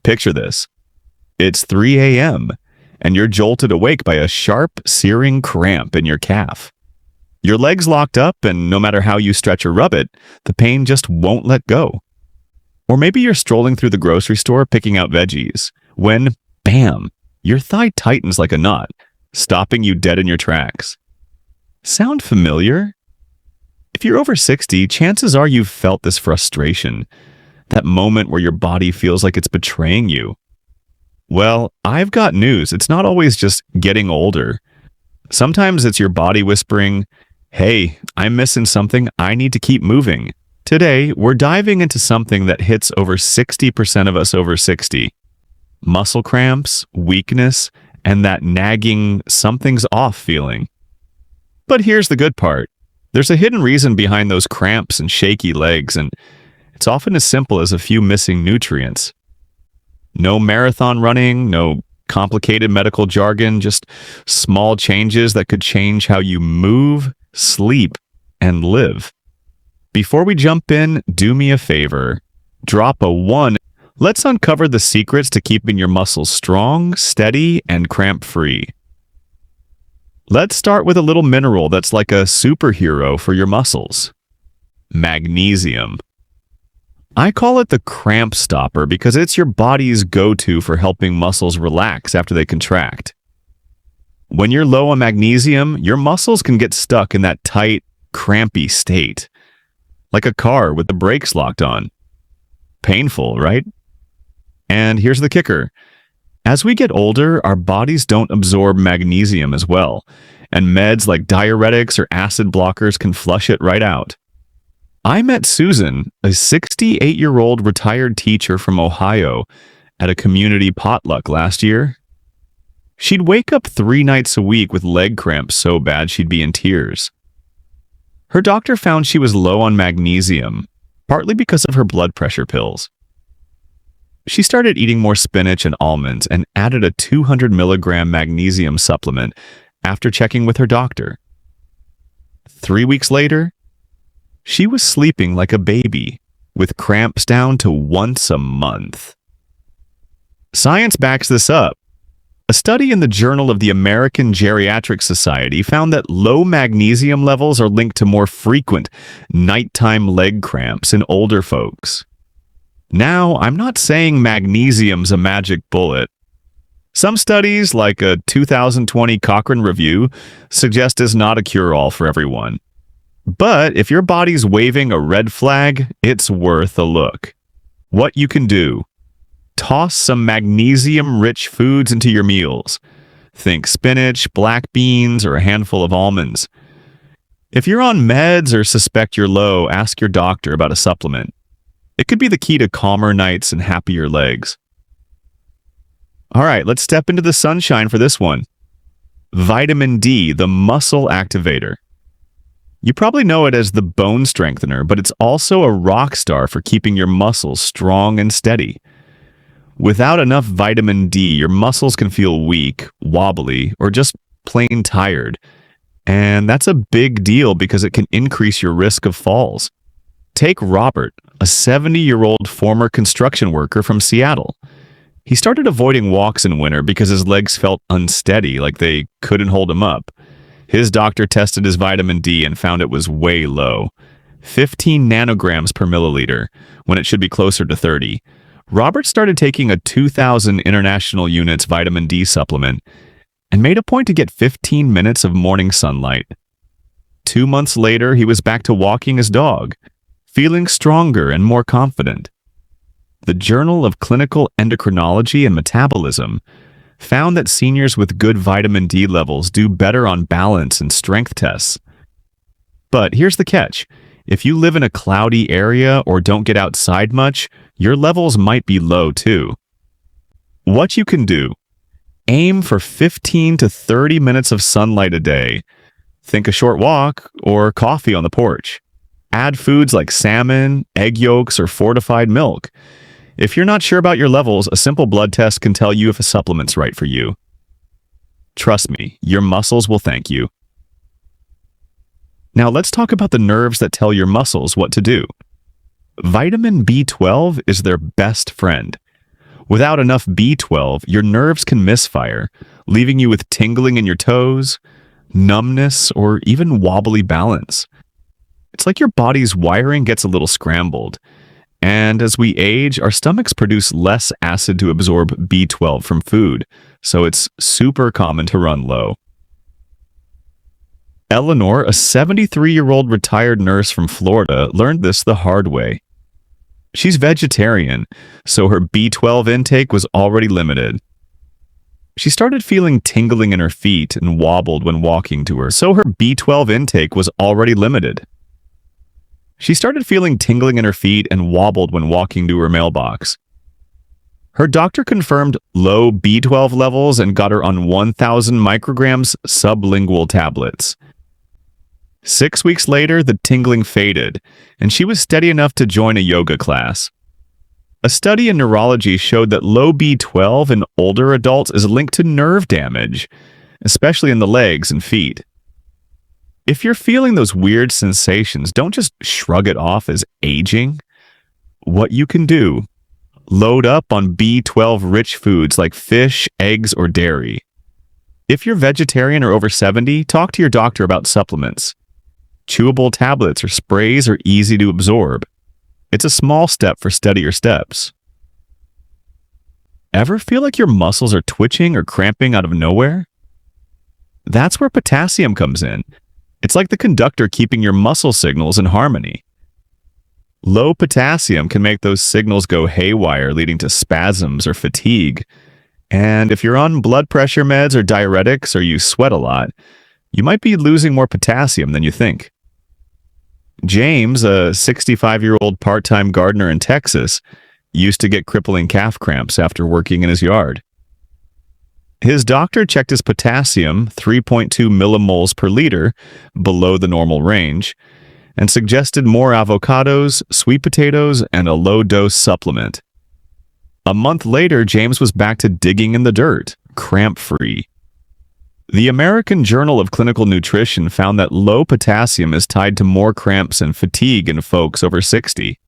Picture this. It's 3 a.m., and you're jolted awake by a sharp, searing cramp in your calf. Your leg's locked up, and no matter how you stretch or rub it, the pain just won't let go. Or maybe you're strolling through the grocery store picking out veggies, when, bam, your thigh tightens like a knot, stopping you dead in your tracks. Sound familiar? If you're over 60, chances are you've felt this frustration, that moment where your body feels like it's betraying you. Well, I've got news. It's not always just getting older. Sometimes it's your body whispering, "Hey, I'm missing something. I need to keep moving." Today, we're diving into something that hits over 60% of us over 60. Muscle cramps, weakness, and that nagging something's off feeling. But here's the good part. There's a hidden reason behind those cramps and shaky legs, and it's often as simple as a few missing nutrients. No marathon running, no complicated medical jargon, just small changes that could change how you move, sleep, and live. Before we jump in, do me a favor. Drop a 1. Let's uncover the secrets to keeping your muscles strong, steady, and cramp-free. Let's start with a little mineral that's like a superhero for your muscles. Magnesium. I call it the cramp stopper because it's your body's go-to for helping muscles relax after they contract. When you're low on magnesium, your muscles can get stuck in that tight, crampy state, like a car with the brakes locked on. Painful, right? And here's the kicker. As we get older, our bodies don't absorb magnesium as well, and meds like diuretics or acid blockers can flush it right out. I met Susan, a 68-year-old retired teacher from Ohio, at a community potluck last year. She'd wake up 3 nights a week with leg cramps so bad she'd be in tears. Her doctor found she was low on magnesium, partly because of her blood pressure pills. She started eating more spinach and almonds and added a 200 milligram magnesium supplement after checking with her doctor. 3 weeks later, she was sleeping like a baby, with cramps down to once a month. Science backs this up. A study in the Journal of the American Geriatric Society found that low magnesium levels are linked to more frequent nighttime leg cramps in older folks. Now, I'm not saying magnesium's a magic bullet. Some studies, like a 2020 Cochrane review, suggest it's not a cure-all for everyone. But if your body's waving a red flag, it's worth a look. What you can do: toss some magnesium-rich foods into your meals. Think spinach, black beans, or a handful of almonds. If you're on meds or suspect you're low, ask your doctor about a supplement. It could be the key to calmer nights and happier legs. All right, let's step into the sunshine for this one. Vitamin D, the muscle activator. You probably know it as the bone strengthener, but it's also a rock star for keeping your muscles strong and steady. Without enough vitamin D, your muscles can feel weak, wobbly, or just plain tired. And that's a big deal because it can increase your risk of falls. Take Robert, a 70-year-old former construction worker from Seattle. He started avoiding walks in winter because his legs felt unsteady, like they couldn't hold him up. His doctor tested his vitamin D and found it was way low, 15 nanograms per milliliter, when it should be closer to 30. Robert started taking a 2,000 international units vitamin D supplement and made a point to get 15 minutes of morning sunlight. 2 months later, he was back to walking his dog, feeling stronger and more confident. The Journal of Clinical Endocrinology and Metabolism found that seniors with good vitamin D levels do better on balance and strength tests. But here's the catch. If you live in a cloudy area or don't get outside much, your levels might be low too. What you can do: aim for 15 to 30 minutes of sunlight a day. Think a short walk or coffee on the porch. Add foods like salmon, egg yolks, or fortified milk. If you're not sure about your levels, a simple blood test can tell you if a supplement's right for you. Trust me, your muscles will thank you. Now let's talk about the nerves that tell your muscles what to do. Vitamin B12 is their best friend. Without enough B12, your nerves can misfire, leaving you with tingling in your toes, numbness, or even wobbly balance. It's like your body's wiring gets a little scrambled. And as we age, our stomachs produce less acid to absorb B12 from food, so it's super common to run low. Eleanor, a 73-year-old retired nurse from Florida, learned this the hard way. She's vegetarian, so her B12 intake was already limited. She started feeling tingling in her feet and wobbled when walking to her, so her B12 intake was already limited. She started feeling tingling in her feet and wobbled when walking to her mailbox. Her doctor confirmed low B12 levels and got her on 1,000 micrograms sublingual tablets. 6 weeks later, the tingling faded, and she was steady enough to join a yoga class. A study in neurology showed that low B12 in older adults is linked to nerve damage, especially in the legs and feet. If you're feeling those weird sensations, don't just shrug it off as aging. What you can do: load up on B12-rich foods like fish, eggs, or dairy. If you're vegetarian or over 70, talk to your doctor about supplements. Chewable tablets or sprays are easy to absorb. It's a small step for steadier steps. Ever feel like your muscles are twitching or cramping out of nowhere? That's where potassium comes in. It's like the conductor keeping your muscle signals in harmony. Low potassium can make those signals go haywire, leading to spasms or fatigue. And if you're on blood pressure meds or diuretics or you sweat a lot, you might be losing more potassium than you think. James, a 65-year-old part-time gardener in Texas, used to get crippling calf cramps after working in his yard. His doctor checked his potassium, 3.2 millimoles per liter, below the normal range, and suggested more avocados, sweet potatoes, and a low-dose supplement. A month later, James was back to digging in the dirt, cramp-free. The American Journal of Clinical Nutrition found that low potassium is tied to more cramps and fatigue in folks over 60.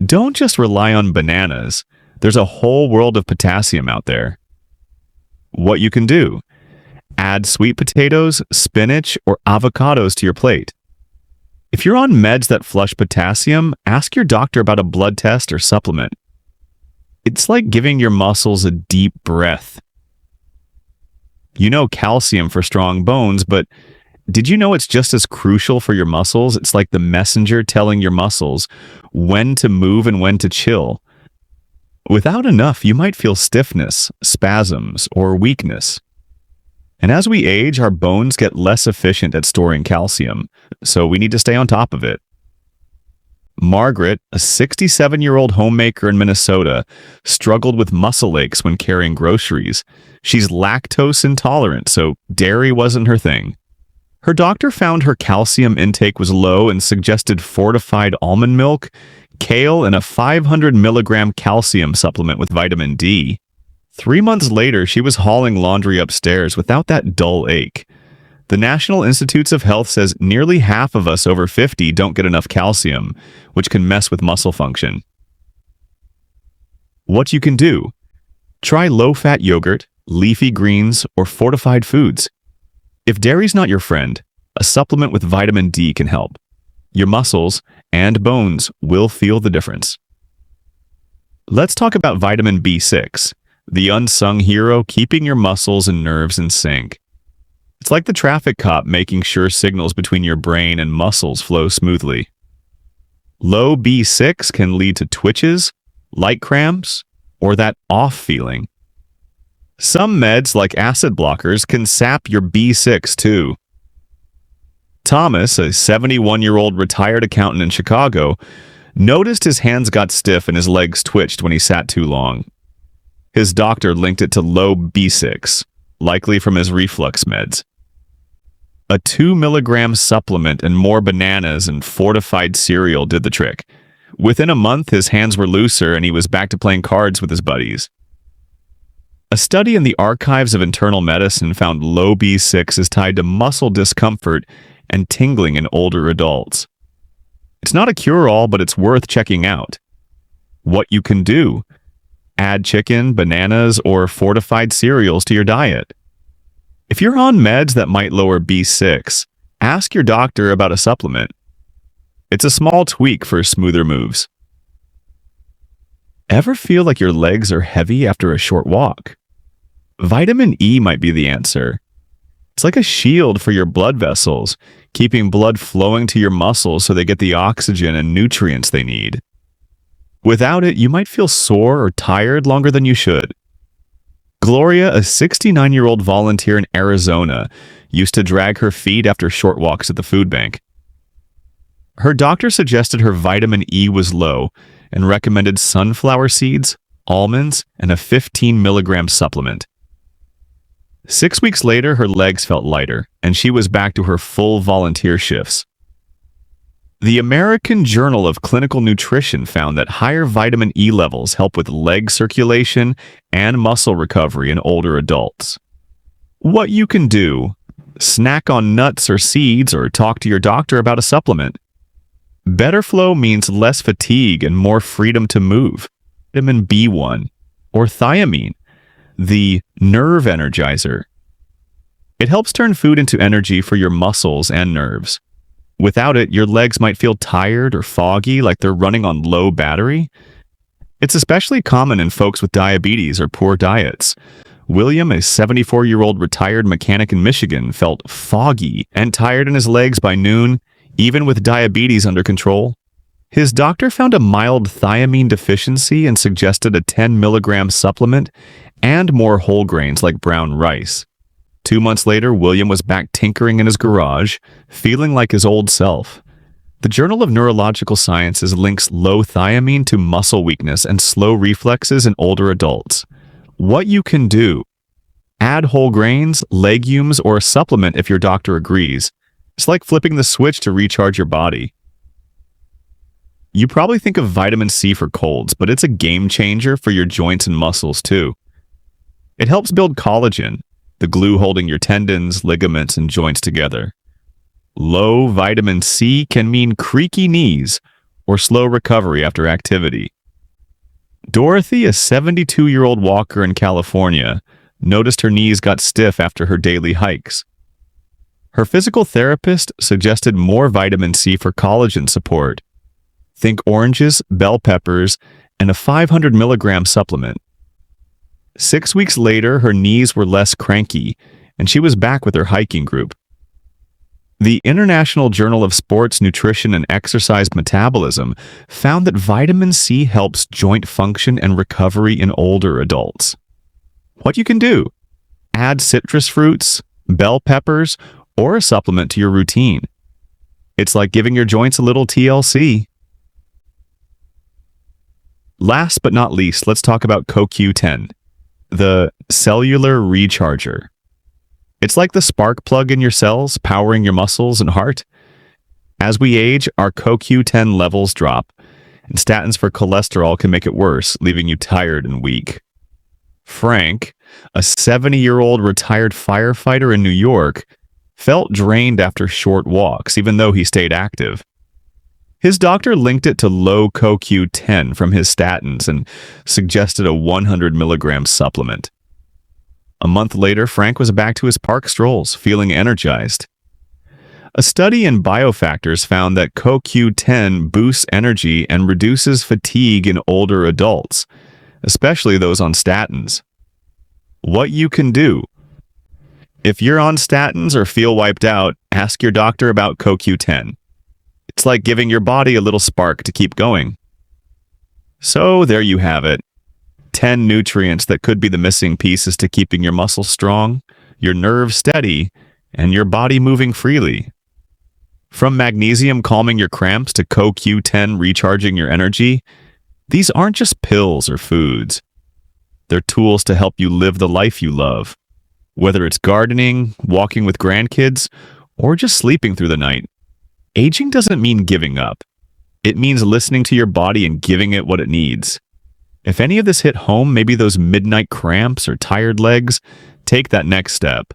Don't just rely on bananas. There's a whole world of potassium out there. What you can do: add sweet potatoes, spinach, or avocados to your plate. If you're on meds that flush potassium, ask your doctor about a blood test or supplement. It's like giving your muscles a deep breath. You know calcium for strong bones, but did you know it's just as crucial for your muscles? It's like the messenger telling your muscles when to move and when to chill. Without enough, you might feel stiffness, spasms, or weakness. And as we age, our bones get less efficient at storing calcium, so we need to stay on top of it. Margaret, a 67-year-old homemaker in Minnesota, struggled with muscle aches when carrying groceries. She's lactose intolerant, so dairy wasn't her thing. Her doctor found her calcium intake was low and suggested fortified almond milk, kale, and a 500 milligram calcium supplement with vitamin D. 3 months later, she was hauling laundry upstairs without that dull ache. The National Institutes of Health says nearly half of us over 50 don't get enough calcium, which can mess with muscle function. What you can do: try low-fat yogurt, leafy greens, or fortified foods. If dairy's not your friend, a supplement with vitamin D can help. Your muscles and bones will feel the difference. Let's talk about vitamin B6, the unsung hero keeping your muscles and nerves in sync. It's like the traffic cop making sure signals between your brain and muscles flow smoothly. Low B6 can lead to twitches, light cramps, or that off feeling. Some meds, like acid blockers, can sap your B6 too. Thomas, a 71-year-old retired accountant in Chicago, noticed his hands got stiff and his legs twitched when he sat too long. His doctor linked it to low B6, likely from his reflux meds. A 2 milligram supplement and more bananas and fortified cereal did the trick. Within a month, his hands were looser and he was back to playing cards with his buddies. A study in the Archives of Internal Medicine found low B6 is tied to muscle discomfort and tingling in older adults. It's not a cure-all, but it's worth checking out. What you can do: Add chicken, bananas, or fortified cereals to your diet. If you're on meds that might lower B6, ask your doctor about a supplement. It's a small tweak for smoother moves. Ever feel like your legs are heavy after a short walk? Vitamin E might be the answer. It's like a shield for your blood vessels, keeping blood flowing to your muscles so they get the oxygen and nutrients they need. Without it, you might feel sore or tired longer than you should. Gloria, a 69-year-old volunteer in Arizona, used to drag her feet after short walks at the food bank. Her doctor suggested her vitamin E was low and recommended sunflower seeds, almonds, and a 15-milligram supplement. 6 weeks later, her legs felt lighter, and she was back to her full volunteer shifts. The American Journal of Clinical Nutrition found that higher vitamin E levels help with leg circulation and muscle recovery in older adults. What you can do: snack on nuts or seeds or talk to your doctor about a supplement. Better flow means less fatigue and more freedom to move. Vitamin B1 or thiamine, the nerve energizer. It helps turn food into energy for your muscles and nerves. Without it, your legs might feel tired or foggy, like they're running on low battery. It's especially common in folks with diabetes or poor diets. William, a 74-year-old retired mechanic in Michigan, felt foggy and tired in his legs by noon, even with diabetes under control. His doctor found a mild thiamine deficiency and suggested a 10-milligram supplement and more whole grains like brown rice. 2 months later, William was back tinkering in his garage, feeling like his old self. The Journal of Neurological Sciences links low thiamine to muscle weakness and slow reflexes in older adults. What you can do: add whole grains, legumes, or a supplement if your doctor agrees. It's like flipping the switch to recharge your body. You probably think of vitamin C for colds, but it's a game changer for your joints and muscles too. It helps build collagen, the glue holding your tendons, ligaments, and joints together. Low vitamin C can mean creaky knees or slow recovery after activity. Dorothy, a 72-year-old walker in California, noticed her knees got stiff after her daily hikes. Her physical therapist suggested more vitamin C for collagen support. Think oranges, bell peppers, and a 500-milligram supplement. 6 weeks later, her knees were less cranky, and she was back with her hiking group. The International Journal of Sports Nutrition and Exercise Metabolism found that vitamin C helps joint function and recovery in older adults. What you can do: add citrus fruits, bell peppers, or a supplement to your routine. It's like giving your joints a little TLC. Last but not least, let's talk about CoQ10, the cellular recharger. It's like the spark plug in your cells, powering your muscles and heart. As we age, our CoQ10 levels drop, and statins for cholesterol can make it worse, leaving you tired and weak. Frank, a 70-year-old retired firefighter in New York, felt drained after short walks, even though he stayed active. His doctor linked it to low CoQ10 from his statins and suggested a 100-milligram supplement. A month later, Frank was back to his park strolls, feeling energized. A study in Biofactors found that CoQ10 boosts energy and reduces fatigue in older adults, especially those on statins. What you can do: if you're on statins or feel wiped out, ask your doctor about CoQ10. It's like giving your body a little spark to keep going. So there you have it. 10 nutrients that could be the missing pieces to keeping your muscles strong, your nerves steady, and your body moving freely. From magnesium calming your cramps to CoQ10 recharging your energy, these aren't just pills or foods. They're tools to help you live the life you love. Whether it's gardening, walking with grandkids, or just sleeping through the night, aging doesn't mean giving up. It means listening to your body and giving it what it needs. If any of this hit home, maybe those midnight cramps or tired legs, take that next step.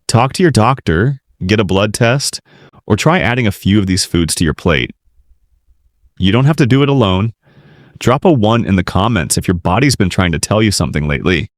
Talk to your doctor, get a blood test, or try adding a few of these foods to your plate. You don't have to do it alone. Drop a 1 in the comments if your body's been trying to tell you something lately.